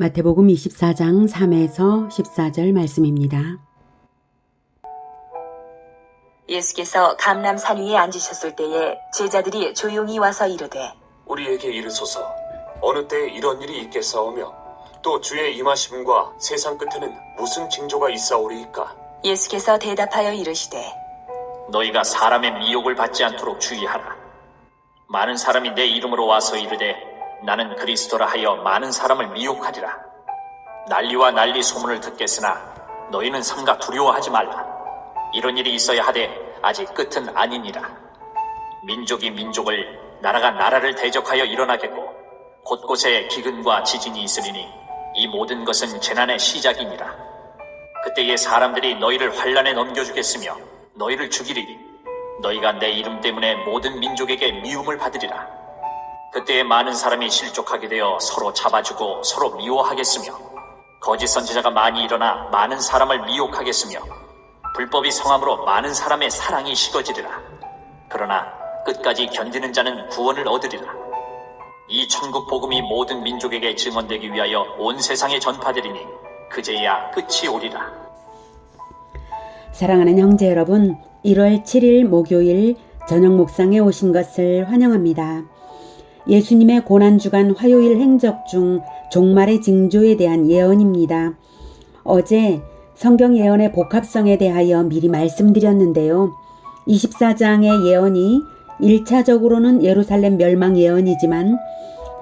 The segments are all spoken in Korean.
마태복음 24장 3에서 14절 말씀입니다. 예수께서 감람산 위에 앉으셨을 때에 제자들이 조용히 와서 이르되 우리에게 이르소서 어느 때에 이런 일이 있겠사오며 또 주의 임하심과 세상 끝에는 무슨 징조가 있사오리이까. 예수께서 대답하여 이르시되 너희가 사람의 미혹을 받지 않도록 주의하라. 많은 사람이 내 이름으로 와서 이르되 나는 그리스도라 하여 많은 사람을 미혹하리라. 난리와 난리 소문을 듣겠으나 너희는 삼가 두려워하지 말라. 이런 일이 있어야 하되 아직 끝은 아니니라. 민족이 민족을, 나라가 나라를 대적하여 일어나겠고 곳곳에 기근과 지진이 있으리니 이 모든 것은 재난의 시작이니라. 그때에 사람들이 너희를 환난에 넘겨주겠으며 너희를 죽이리니 너희가 내 이름 때문에 모든 민족에게 미움을 받으리라. 그때에 많은 사람이 실족하게 되어 서로 잡아주고 서로 미워하겠으며 거짓 선지자가 많이 일어나 많은 사람을 미혹하겠으며 불법이 성함으로 많은 사람의 사랑이 식어지리라. 그러나 끝까지 견디는 자는 구원을 얻으리라. 이 천국 복음이 모든 민족에게 증언되기 위하여 온 세상에 전파되리니 그제야 끝이 오리라. 사랑하는 형제 여러분, 1월 7일 목요일 저녁 묵상에 오신 것을 환영합니다. 예수님의 고난주간 화요일 행적 중 종말의 징조에 대한 예언입니다. 어제 성경 예언의 복합성에 대하여 미리 말씀드렸는데요. 24장의 예언이 1차적으로는 예루살렘 멸망 예언이지만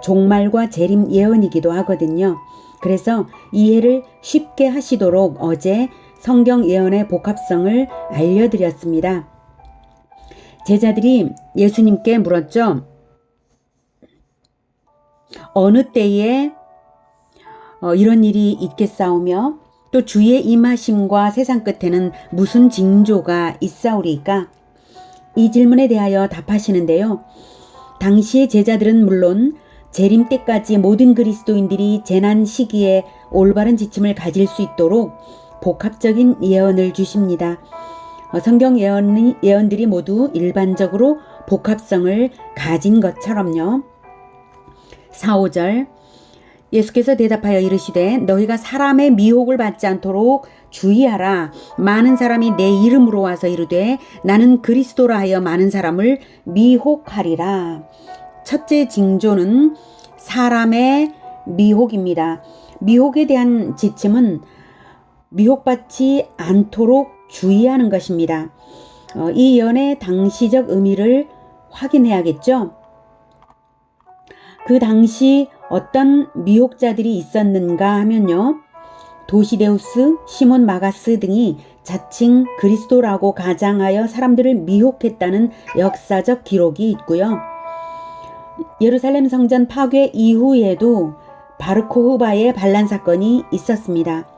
종말과 재림 예언이기도 하거든요. 그래서 이해를 쉽게 하시도록 어제 성경 예언의 복합성을 알려드렸습니다. 제자들이 예수님께 물었죠. 어느 때에 이런 일이 있겠사오며 또 주의 임하심과 세상 끝에는 무슨 징조가 있사오리까? 이 질문에 대하여 답하시는데요. 당시의 제자들은 물론 재림 때까지 모든 그리스도인들이 재난 시기에 올바른 지침을 가질 수 있도록 복합적인 예언을 주십니다. 성경 예언들이 모두 일반적으로 복합성을 가진 것처럼요. 4, 5절 예수께서 대답하여 이르시되 너희가 사람의 미혹을 받지 않도록 주의하라. 많은 사람이 내 이름으로 와서 이르되 나는 그리스도라 하여 많은 사람을 미혹하리라. 첫째 징조는 사람의 미혹입니다. 미혹에 대한 지침은 미혹받지 않도록 주의하는 것입니다. 이 예언의 당시적 의미를 확인해야겠죠. 그 당시 어떤 미혹자들이 있었는가 하면요. 도시데우스, 시몬 마가스 등이 자칭 그리스도라고 가장하여 사람들을 미혹했다는 역사적 기록이 있고요. 예루살렘 성전 파괴 이후에도 바르코흐바의 반란 사건이 있었습니다.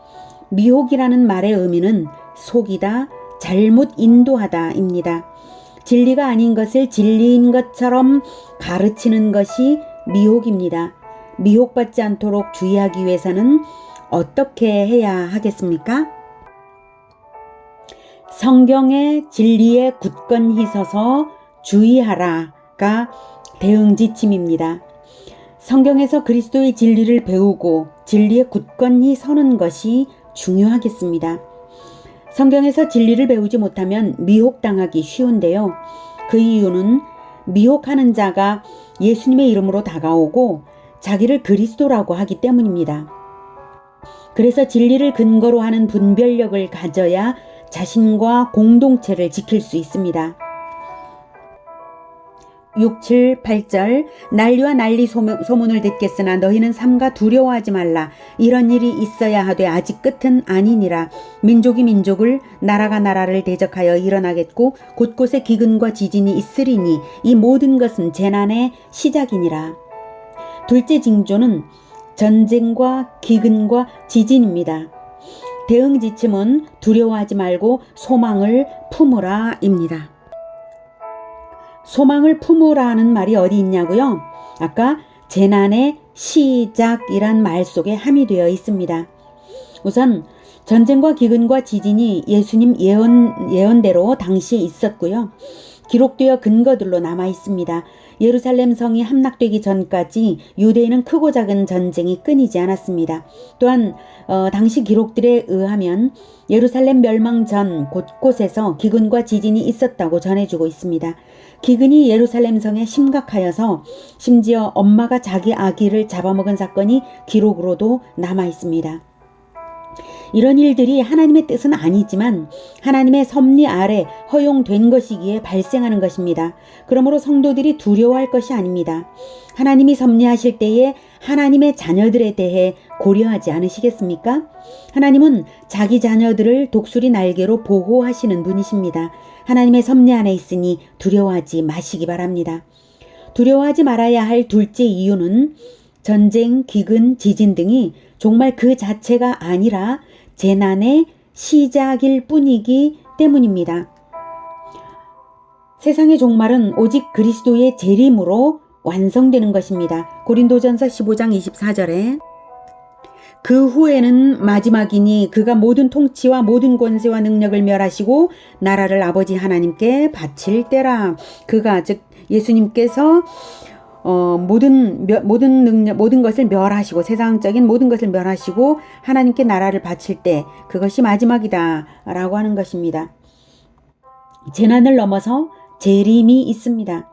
미혹이라는 말의 의미는 속이다, 잘못 인도하다입니다. 진리가 아닌 것을 진리인 것처럼 가르치는 것이 미혹입니다. 미혹받지 않도록 주의하기 위해서는 어떻게 해야 하겠습니까? 성경의 진리에 굳건히 서서 주의하라가 대응 지침입니다. 성경에서 그리스도의 진리를 배우고 진리에 굳건히 서는 것이 중요하겠습니다. 성경에서 진리를 배우지 못하면 미혹당하기 쉬운데요. 그 이유는 미혹하는 자가 예수님의 이름으로 다가오고 자기를 그리스도라고 하기 때문입니다. 그래서 진리를 근거로 하는 분별력을 가져야 자신과 공동체를 지킬 수 있습니다. 6, 7, 8절 난리와 난리 소문을 듣겠으나 너희는 삼가 두려워하지 말라. 이런 일이 있어야 하되 아직 끝은 아니니라. 민족이 민족을, 나라가 나라를 대적하여 일어나겠고 곳곳에 기근과 지진이 있으리니 이 모든 것은 재난의 시작이니라. 둘째 징조는 전쟁과 기근과 지진입니다. 대응 지침은 두려워하지 말고 소망을 품으라입니다. 소망을 품으라는 말이 어디 있냐고요? 아까 재난의 시작이란 말 속에 함의되어 있습니다. 우선 전쟁과 기근과 지진이 예수님 예언대로 당시에 있었고요. 기록되어 근거들로 남아 있습니다. 예루살렘 성이 함락되기 전까지 유대인은 크고 작은 전쟁이 끊이지 않았습니다. 또한 당시 기록들에 의하면 예루살렘 멸망 전 곳곳에서 기근과 지진이 있었다고 전해주고 있습니다. 기근이 예루살렘 성에 심각하여서 심지어 엄마가 자기 아기를 잡아먹은 사건이 기록으로도 남아 있습니다. 이런 일들이 하나님의 뜻은 아니지만 하나님의 섭리 아래 허용된 것이기에 발생하는 것입니다. 그러므로 성도들이 두려워할 것이 아닙니다. 하나님이 섭리하실 때에 하나님의 자녀들에 대해 고려하지 않으시겠습니까? 하나님은 자기 자녀들을 독수리 날개로 보호하시는 분이십니다. 하나님의 섭리 안에 있으니 두려워하지 마시기 바랍니다. 두려워하지 말아야 할 둘째 이유는 전쟁, 기근, 지진 등이 정말 그 자체가 아니라 재난의 시작일 뿐이기 때문입니다. 세상의 종말은 오직 그리스도의 재림으로 완성되는 것입니다. 고린도전서 15장 24절에 그 후에는 마지막이니 그가 모든 통치와 모든 권세와 능력을 멸하시고 나라를 아버지 하나님께 바칠 때라. 그가 즉 예수님께서 모든 능력, 모든 것을 멸하시고 세상적인 모든 것을 멸하시고 하나님께 나라를 바칠 때 그것이 마지막이다 라고 하는 것입니다. 재난을 넘어서 재림이 있습니다.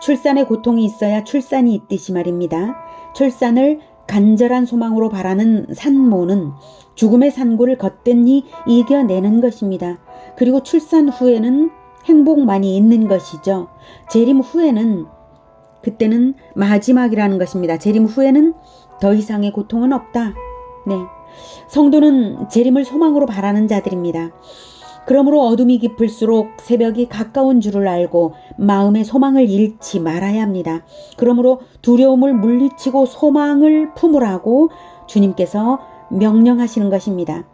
출산의 고통이 있어야 출산이 있듯이 말입니다. 출산을 간절한 소망으로 바라는 산모는 죽음의 산고를 거뜬히 이겨내는 것입니다. 그리고 출산 후에는 행복만이 있는 것이죠. 재림 후에는 그때는 마지막이라는 것입니다. 재림 후에는 더 이상의 고통은 없다. 네, 성도는 재림을 소망으로 바라는 자들입니다. 그러므로 어둠이 깊을수록 새벽이 가까운 줄을 알고 마음의 소망을 잃지 말아야 합니다. 그러므로 두려움을 물리치고 소망을 품으라고 주님께서 명령하시는 것입니다.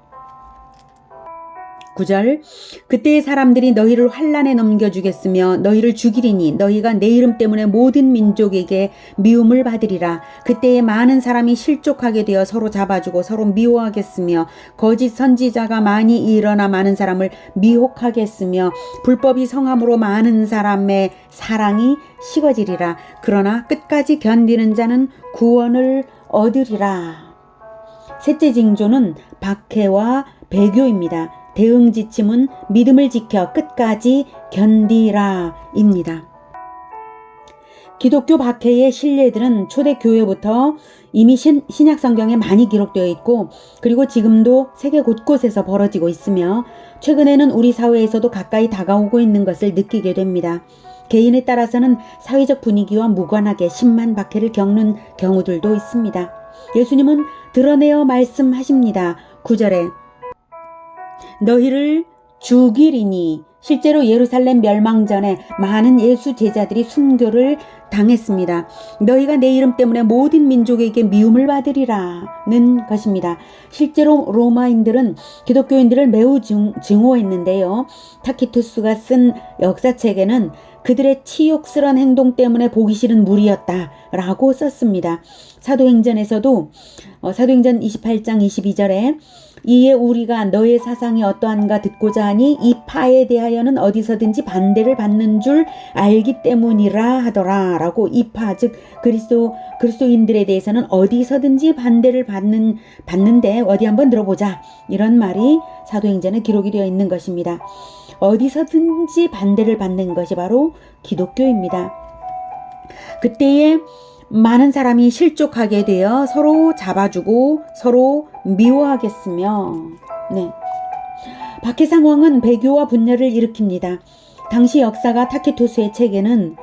9절 그때의 사람들이 너희를 환난에 넘겨주겠으며 너희를 죽이리니 너희가 내 이름 때문에 모든 민족에게 미움을 받으리라. 그때에 많은 사람이 실족하게 되어 서로 잡아주고 서로 미워하겠으며 거짓 선지자가 많이 일어나 많은 사람을 미혹하겠으며 불법이 성함으로 많은 사람의 사랑이 식어지리라. 그러나 끝까지 견디는 자는 구원을 얻으리라. 셋째 징조는 박해와 배교입니다. 대응 지침은 믿음을 지켜 끝까지 견디라입니다. 기독교 박해의 신뢰들은 초대교회부터 이미 신약 성경에 많이 기록되어 있고 그리고 지금도 세계 곳곳에서 벌어지고 있으며 최근에는 우리 사회에서도 가까이 다가오고 있는 것을 느끼게 됩니다. 개인에 따라서는 사회적 분위기와 무관하게 심한 박해를 겪는 경우들도 있습니다. 예수님은 드러내어 말씀하십니다. 9절에 너희를 죽이리니 실제로 예루살렘 멸망 전에 많은 예수 제자들이 순교를 당했습니다. 너희가 내 이름 때문에 모든 민족에게 미움을 받으리라는 것입니다. 실제로 로마인들은 기독교인들을 매우 증오했는데요. 타키투스가 쓴 역사책에는 그들의 치욕스런 행동 때문에 보기 싫은 무리였다라고 썼습니다. 사도행전에서도 사도행전 28장 22절에 이에 우리가 너의 사상이 어떠한가 듣고자 하니 이 파에 대하여는 어디서든지 반대를 받는 줄 알기 때문이라 하더라 라고 이 파 즉 그리스도인들에 대해서는 어디서든지 반대를 받는데 어디 한번 들어보자 이런 말이 사도행전에 기록이 되어 있는 것입니다. 어디서든지 반대를 받는 것이 바로 기독교입니다. 그때에 많은 사람이 실족하게 되어 서로 잡아주고 서로 미워하겠으며 박해 상황은 배교와 분열을 일으킵니다. 당시 역사가 타키토스의 책에는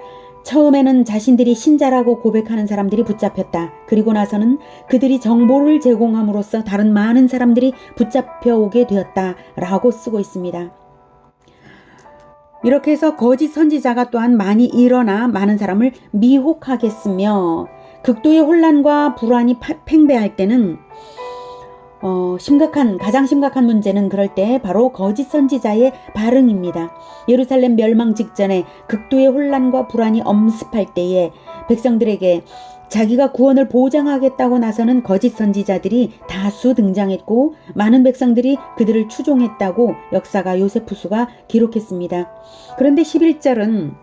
처음에는 자신들이 신자라고 고백하는 사람들이 붙잡혔다. 그리고 나서는 그들이 정보를 제공함으로써 다른 많은 사람들이 붙잡혀오게 되었다라고 쓰고 있습니다. 이렇게 해서 거짓 선지자가 또한 많이 일어나 많은 사람을 미혹하겠으며 극도의 혼란과 불안이 팽배할 때는 가장 심각한 문제는 그럴 때 바로 거짓 선지자의 발응입니다. 예루살렘 멸망 직전에 극도의 혼란과 불안이 엄습할 때에 백성들에게 자기가 구원을 보장하겠다고 나서는 거짓 선지자들이 다수 등장했고 많은 백성들이 그들을 추종했다고 역사가 요세푸스가 기록했습니다. 그런데 11절은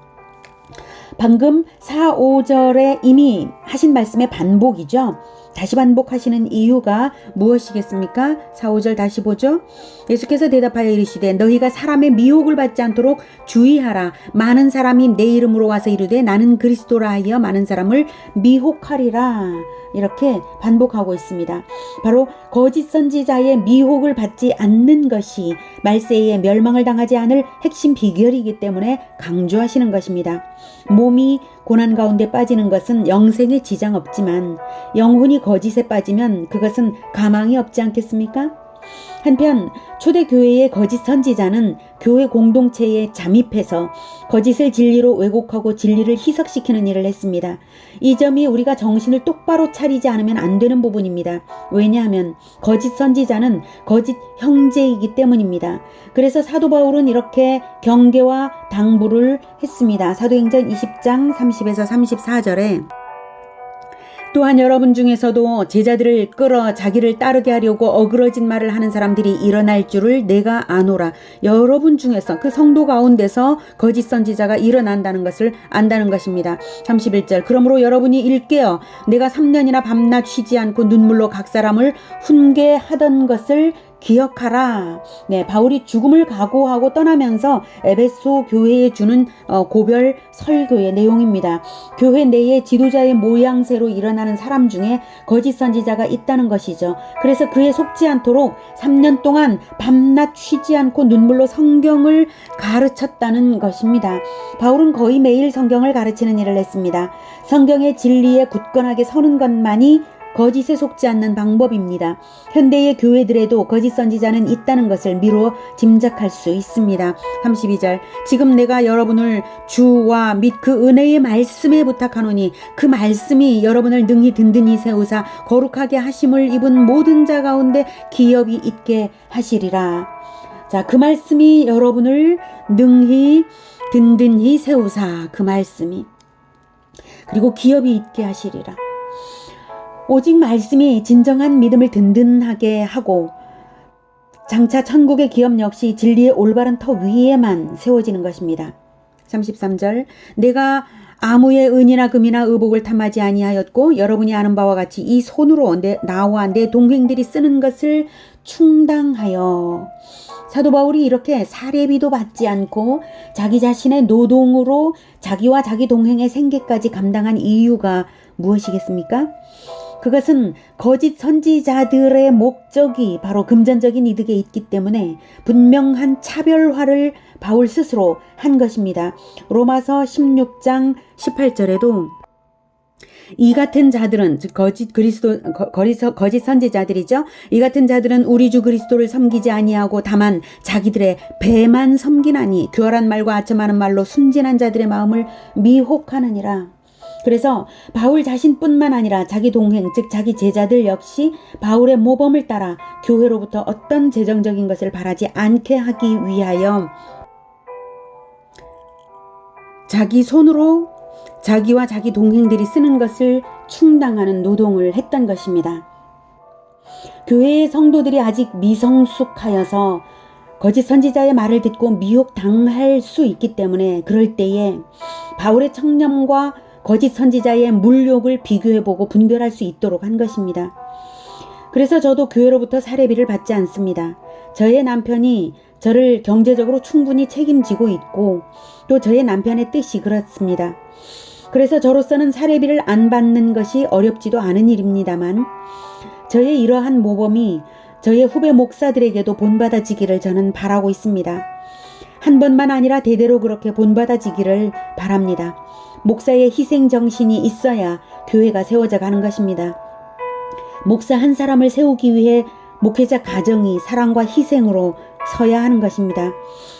방금 4, 5절에 이미 하신 말씀의 반복이죠. 다시 반복하시는 이유가 무엇이겠습니까? 4, 5절 다시 보죠. 예수께서 대답하여 이르시되 너희가 사람의 미혹을 받지 않도록 주의하라. 많은 사람이 내 이름으로 와서 이르되 나는 그리스도라 하여 많은 사람을 미혹하리라. 이렇게 반복하고 있습니다. 바로 거짓 선지자의 미혹을 받지 않는 것이 말세에 멸망을 당하지 않을 핵심 비결이기 때문에 강조하시는 것입니다. 몸이 고난 가운데 빠지는 것은 영생에 지장 없지만 영혼이 거짓에 빠지면 그것은 가망이 없지 않겠습니까? 한편 초대교회의 거짓 선지자는 교회 공동체에 잠입해서 거짓을 진리로 왜곡하고 진리를 희석시키는 일을 했습니다. 이 점이 우리가 정신을 똑바로 차리지 않으면 안 되는 부분입니다. 왜냐하면 거짓 선지자는 거짓 형제이기 때문입니다. 그래서 사도 바울은 이렇게 경계와 당부를 했습니다. 사도행전 20장 30에서 34절에 또한 여러분 중에서도 제자들을 끌어 자기를 따르게 하려고 어그러진 말을 하는 사람들이 일어날 줄을 내가 아노라. 여러분 중에서 그 성도 가운데서 거짓 선지자가 일어난다는 것을 안다는 것입니다. 31절 그러므로 여러분이 일깨어 내가 3년이나 밤낮 쉬지 않고 눈물로 각 사람을 훈계하던 것을 기억하라. 네, 바울이 죽음을 각오하고 떠나면서 에베소 교회에 주는 고별 설교의 내용입니다. 교회 내에 지도자의 모양새로 일어나는 사람 중에 거짓 선지자가 있다는 것이죠. 그래서 그에 속지 않도록 3년 동안 밤낮 쉬지 않고 눈물로 성경을 가르쳤다는 것입니다. 바울은 거의 매일 성경을 가르치는 일을 했습니다. 성경의 진리에 굳건하게 서는 것만이 거짓에 속지 않는 방법입니다. 현대의 교회들에도 거짓 선지자는 있다는 것을 미루어 짐작할 수 있습니다. 32절 지금 내가 여러분을 주와 및 그 은혜의 말씀에 부탁하노니 그 말씀이 여러분을 능히 든든히 세우사 거룩하게 하심을 입은 모든 자 가운데 기업이 있게 하시리라. 자, 그 말씀이 여러분을 능히 든든히 세우사 그 말씀이 그리고 기업이 있게 하시리라. 오직 말씀이 진정한 믿음을 든든하게 하고 장차 천국의 기업 역시 진리의 올바른 터 위에만 세워지는 것입니다. 33절 내가 아무의 은이나 금이나 의복을 탐하지 아니하였고 여러분이 아는 바와 같이 이 손으로 나와 내 동행들이 쓰는 것을 충당하여 사도 바울이 이렇게 사례비도 받지 않고 자기 자신의 노동으로 자기와 자기 동행의 생계까지 감당한 이유가 무엇이겠습니까? 그것은 거짓 선지자들의 목적이 바로 금전적인 이득에 있기 때문에 분명한 차별화를 바울 스스로 한 것입니다. 로마서 16장 18절에도 이 같은 자들은 즉 거짓 선지자들이죠. 이 같은 자들은 우리 주 그리스도를 섬기지 아니하고 다만 자기들의 배만 섬기나니 교활한 말과 아첨하는 말로 순진한 자들의 마음을 미혹하느니라. 그래서 바울 자신뿐만 아니라 자기 동행 즉 자기 제자들 역시 바울의 모범을 따라 교회로부터 어떤 재정적인 것을 바라지 않게 하기 위하여 자기 손으로 자기와 자기 동행들이 쓰는 것을 충당하는 노동을 했던 것입니다. 교회의 성도들이 아직 미성숙하여서 거짓 선지자의 말을 듣고 미혹당할 수 있기 때문에 그럴 때에 바울의 청렴과 거짓 선지자의 물욕을 비교해보고 분별할 수 있도록 한 것입니다. 그래서 저도 교회로부터 사례비를 받지 않습니다. 저의 남편이 저를 경제적으로 충분히 책임지고 있고 또 저의 남편의 뜻이 그렇습니다. 그래서 저로서는 사례비를 안 받는 것이 어렵지도 않은 일입니다만 저의 이러한 모범이 저의 후배 목사들에게도 본받아지기를 저는 바라고 있습니다. 한 번만 아니라 대대로 그렇게 본받아지기를 바랍니다. 목사의 희생 정신이 있어야 교회가 세워져 가는 것입니다. 목사 한 사람을 세우기 위해 목회자 가정이 사랑과 희생으로 서야 하는 것입니다.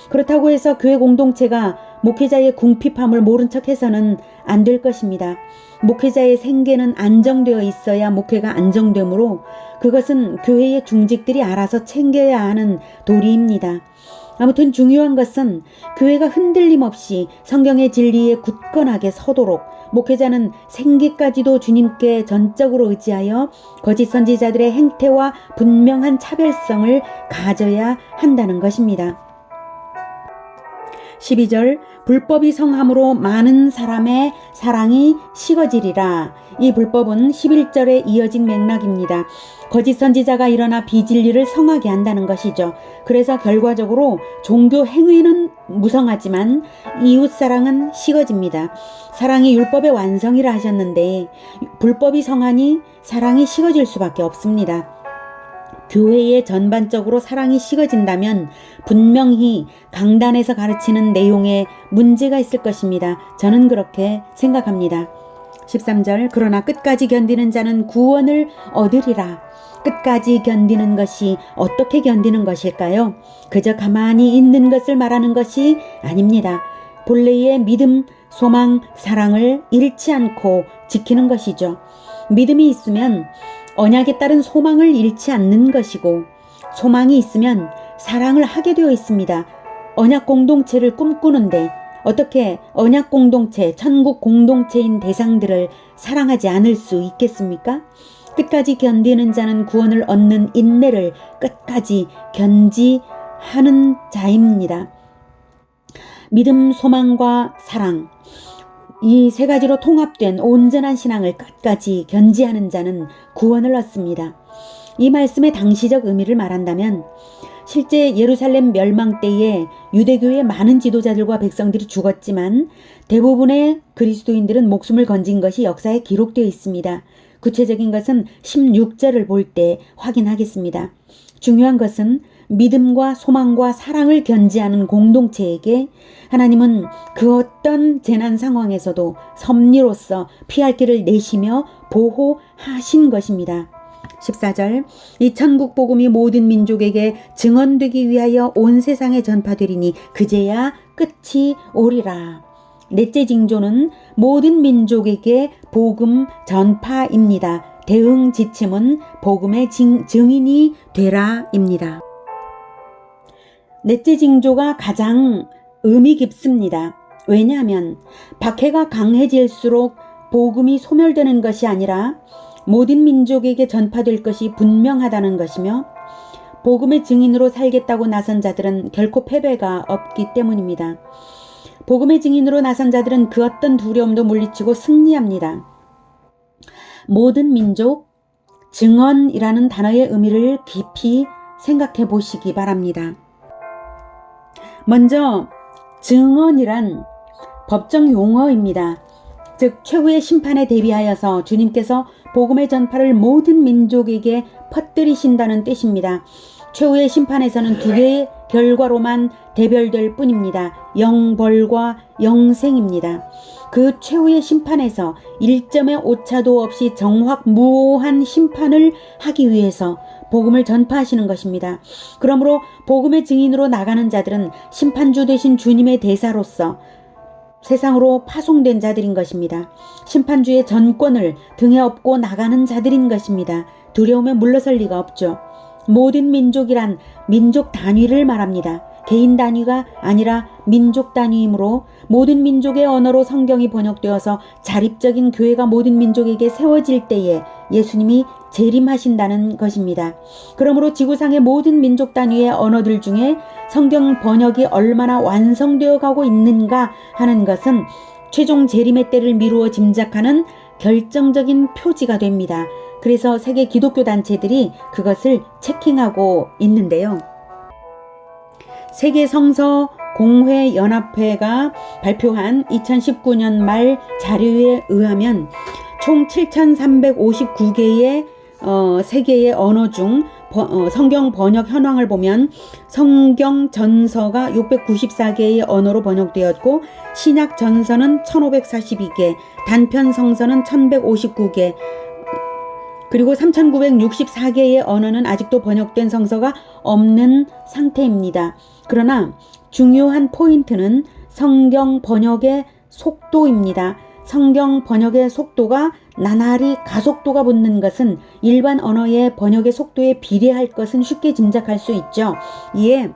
그렇다고 해서 교회 공동체가 목회자의 궁핍함을 모른 척해서는 안 될 것입니다. 목회자의 생계는 안정되어 있어야 목회가 안정되므로 그것은 교회의 중직들이 알아서 챙겨야 하는 도리입니다. 아무튼 중요한 것은 교회가 흔들림 없이 성경의 진리에 굳건하게 서도록 목회자는 생계까지도 주님께 전적으로 의지하여 거짓 선지자들의 행태와 분명한 차별성을 가져야 한다는 것입니다. 12절 불법이 성함으로 많은 사람의 사랑이 식어지리라. 이 불법은 11절에 이어진 맥락입니다. 거짓 선지자가 일어나 비진리를 성하게 한다는 것이죠. 그래서 결과적으로 종교 행위는 무성하지만 이웃사랑은 식어집니다. 사랑이 율법의 완성이라 하셨는데 불법이 성하니 사랑이 식어질 수밖에 없습니다. 교회에 전반적으로 사랑이 식어진다면 분명히 강단에서 가르치는 내용에 문제가 있을 것입니다. 저는 그렇게 생각합니다. 13절 그러나 끝까지 견디는 자는 구원을 얻으리라. 끝까지 견디는 것이 어떻게 견디는 것일까요? 그저 가만히 있는 것을 말하는 것이 아닙니다. 본래의 믿음, 소망, 사랑을 잃지 않고 지키는 것이죠. 믿음이 있으면 언약에 따른 소망을 잃지 않는 것이고 소망이 있으면 사랑을 하게 되어 있습니다. 언약 공동체를 꿈꾸는데 어떻게 언약 공동체, 천국 공동체인 대상들을 사랑하지 않을 수 있겠습니까? 끝까지 견디는 자는 구원을 얻는 인내를 끝까지 견지하는 자입니다. 믿음, 소망과 사랑, 이 세 가지로 통합된 온전한 신앙을 끝까지 견지하는 자는 구원을 얻습니다. 이 말씀의 당시적 의미를 말한다면 실제 예루살렘 멸망 때에 유대교의 많은 지도자들과 백성들이 죽었지만 대부분의 그리스도인들은 목숨을 건진 것이 역사에 기록되어 있습니다. 구체적인 것은 16절을 볼 때 확인하겠습니다. 중요한 것은 믿음과 소망과 사랑을 견지하는 공동체에게 하나님은 그 어떤 재난 상황에서도 섭리로서 피할 길을 내시며 보호하신 것입니다. 14절 이 천국 복음이 모든 민족에게 증언되기 위하여 온 세상에 전파되리니 그제야 끝이 오리라. 넷째 징조는 모든 민족에게 복음 전파입니다. 대응 지침은 복음의 증인이 되라입니다. 넷째 징조가 가장 의미 깊습니다. 왜냐하면 박해가 강해질수록 복음이 소멸되는 것이 아니라 모든 민족에게 전파될 것이 분명하다는 것이며 복음의 증인으로 살겠다고 나선 자들은 결코 패배가 없기 때문입니다. 복음의 증인으로 나선 자들은 그 어떤 두려움도 물리치고 승리합니다. 모든 민족, 증언이라는 단어의 의미를 깊이 생각해 보시기 바랍니다. 먼저 증언이란 법정 용어입니다. 즉 최후의 심판에 대비하여서 주님께서 복음의 전파를 모든 민족에게 퍼뜨리신다는 뜻입니다. 최후의 심판에서는 두 개의 결과로만 대별될 뿐입니다. 영벌과 영생입니다. 그 최후의 심판에서 1점의 오차도 없이 정확무오한 심판을 하기 위해서 복음을 전파하시는 것입니다. 그러므로 복음의 증인으로 나가는 자들은 심판주 되신 주님의 대사로서 세상으로 파송된 자들인 것입니다. 심판주의 전권을 등에 업고 나가는 자들인 것입니다. 두려움에 물러설 리가 없죠. 모든 민족이란 민족 단위를 말합니다. 개인 단위가 아니라 민족 단위이므로 모든 민족의 언어로 성경이 번역되어서 자립적인 교회가 모든 민족에게 세워질 때에 예수님이 재림하신다는 것입니다. 그러므로 지구상의 모든 민족 단위의 언어들 중에 성경 번역이 얼마나 완성되어 가고 있는가 하는 것은 최종 재림의 때를 미루어 짐작하는 결정적인 표지가 됩니다. 그래서 세계 기독교 단체들이 그것을 체킹하고 있는데요. 세계 성서 공회 연합회가 발표한 2019년 말 자료에 의하면 총 7,359개의 세계의 언어 중 성경 번역 현황을 보면 성경 전서가 694개의 언어로 번역되었고 신약 전서는 1,542개, 단편 성서는 1,159개, 그리고 3,964개의 언어는 아직도 번역된 성서가 없는 상태입니다. 그러나 중요한 포인트는 성경 번역의 속도입니다. 성경 번역의 속도가 나날이 가속도가 붙는 것은 일반 언어의 번역의 속도에 비례할 것은 쉽게 짐작할 수 있죠. 이에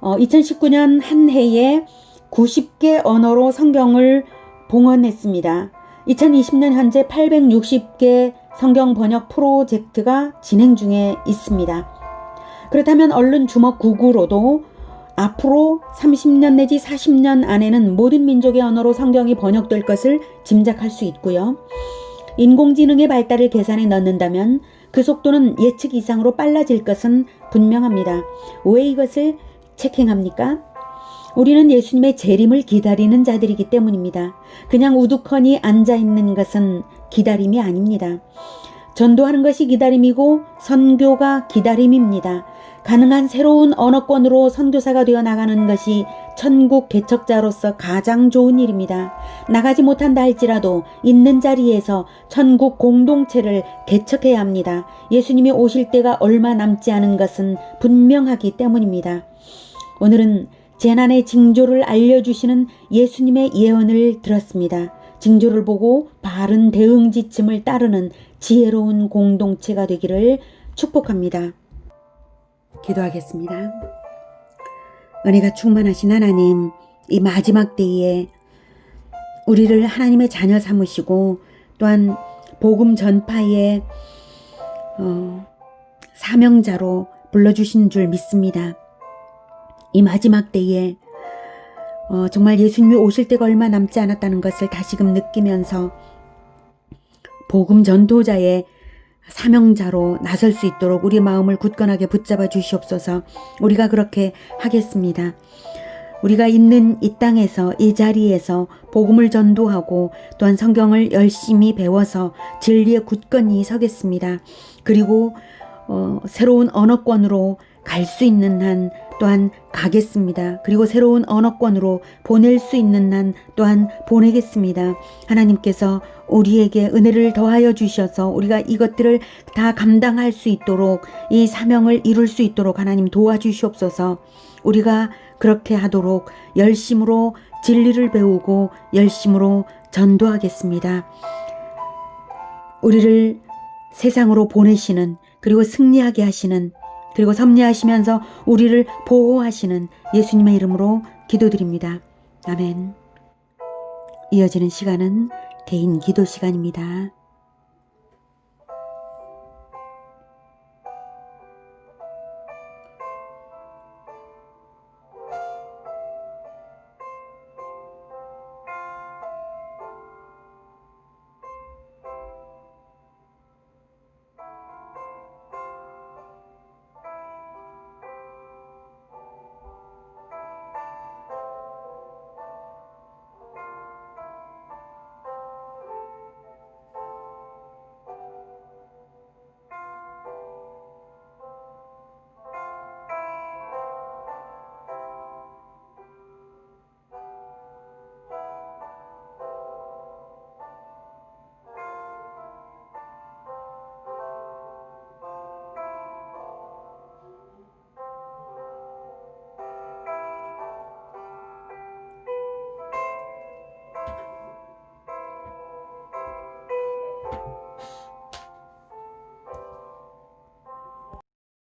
2019년 한 해에 90개 언어로 성경을 봉헌했습니다. 2020년 현재 860개 성경 번역 프로젝트가 진행 중에 있습니다. 그렇다면 얼른 주먹 구구로도 앞으로 30년 내지 40년 안에는 모든 민족의 언어로 성경이 번역될 것을 짐작할 수 있고요. 인공지능의 발달을 계산에 넣는다면 그 속도는 예측 이상으로 빨라질 것은 분명합니다. 왜 이것을 체킹합니까? 우리는 예수님의 재림을 기다리는 자들이기 때문입니다. 그냥 우두커니 앉아있는 것은 기다림이 아닙니다. 전도하는 것이 기다림이고 선교가 기다림입니다. 가능한 새로운 언어권으로 선교사가 되어 나가는 것이 천국 개척자로서 가장 좋은 일입니다. 나가지 못한다 할지라도 있는 자리에서 천국 공동체를 개척해야 합니다. 예수님이 오실 때가 얼마 남지 않은 것은 분명하기 때문입니다. 오늘은 재난의 징조를 알려주시는 예수님의 예언을 들었습니다. 징조를 보고 바른 대응 지침을 따르는 지혜로운 공동체가 되기를 축복합니다. 기도하겠습니다. 은혜가 충만하신 하나님, 이 마지막 때에 우리를 하나님의 자녀 삼으시고 또한 복음 전파의 사명자로 불러주신 줄 믿습니다. 이 마지막 때에 정말 예수님이 오실 때가 얼마 남지 않았다는 것을 다시금 느끼면서 복음 전도자의 사명자로 나설 수 있도록 우리 마음을 굳건하게 붙잡아 주시옵소서. 우리가 그렇게 하겠습니다. 우리가 있는 이 땅에서 이 자리에서 복음을 전도하고 또한 성경을 열심히 배워서 진리에 굳건히 서겠습니다. 그리고 새로운 언어권으로 갈 수 있는 한 또한 가겠습니다. 그리고 새로운 언어권으로 보낼 수 있는 한 또한 보내겠습니다. 하나님께서 우리에게 은혜를 더하여 주셔서 우리가 이것들을 다 감당할 수 있도록 이 사명을 이룰 수 있도록 하나님 도와주시옵소서. 우리가 그렇게 하도록 열심으로 진리를 배우고 열심으로 전도하겠습니다. 우리를 세상으로 보내시는 그리고 승리하게 하시는 그리고 섭리하시면서 우리를 보호하시는 예수님의 이름으로 기도드립니다. 아멘. 이어지는 시간은 개인 기도 시간입니다.